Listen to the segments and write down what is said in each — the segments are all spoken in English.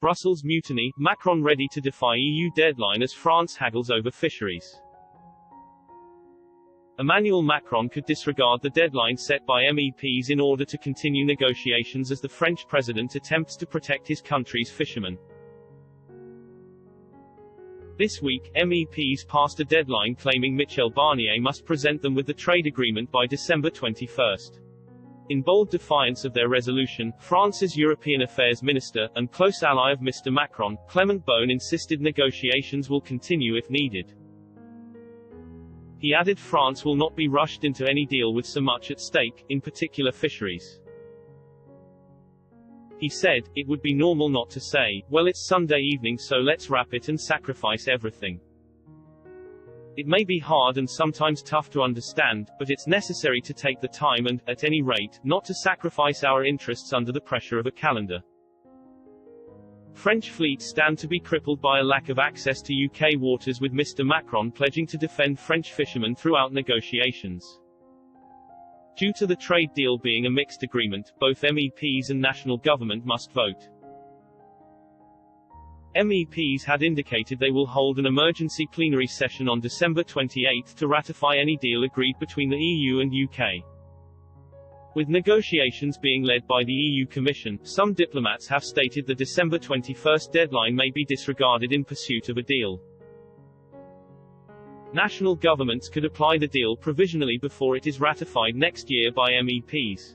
Brussels mutiny, Macron ready to defy EU deadline as France haggles over fisheries. Emmanuel Macron could disregard the deadline set by MEPs in order to continue negotiations as the French president attempts to protect his country's fishermen. This week, MEPs passed a deadline claiming Michel Barnier must present them with the trade agreement by December 21. In bold defiance of their resolution, France's European Affairs Minister, and close ally of Mr. Macron, Clement Beaune insisted negotiations will continue if needed. He added France will not be rushed into any deal with so much at stake, in particular fisheries. He said, it would be normal not to say, well it's Sunday evening so let's wrap it and sacrifice everything. It may be hard and sometimes tough to understand, but it's necessary to take the time and, at any rate, not to sacrifice our interests under the pressure of a calendar. French fleets stand to be crippled by a lack of access to UK waters, with Mr. Macron pledging to defend French fishermen throughout negotiations. Due to the trade deal being a mixed agreement, both MEPs and national government must vote. MEPs had indicated they will hold an emergency plenary session on December 28 to ratify any deal agreed between the EU and UK. With negotiations being led by the EU Commission, some diplomats have stated the December 21 deadline may be disregarded in pursuit of a deal. National governments could apply the deal provisionally before it is ratified next year by MEPs.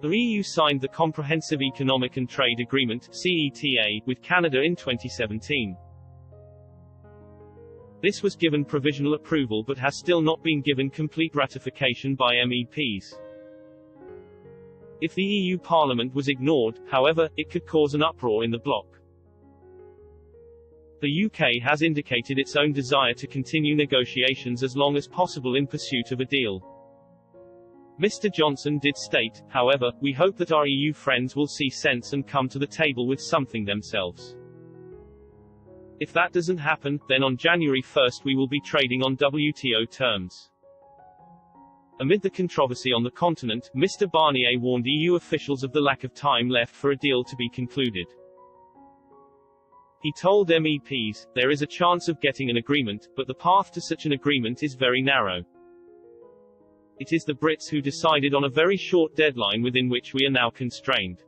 The EU signed the Comprehensive Economic and Trade Agreement (CETA) with Canada in 2017. This was given provisional approval but has still not been given complete ratification by MEPs. If the EU Parliament was ignored, however, it could cause an uproar in the bloc. The UK has indicated its own desire to continue negotiations as long as possible in pursuit of a deal. Mr. Johnson did state, however, we hope that our EU friends will see sense and come to the table with something themselves. If that doesn't happen, then on January 1 we will be trading on WTO terms. Amid the controversy on the continent, Mr. Barnier warned EU officials of the lack of time left for a deal to be concluded. He told MEPs, there is a chance of getting an agreement, but the path to such an agreement is very narrow. It is the Brits who decided on a very short deadline within which we are now constrained.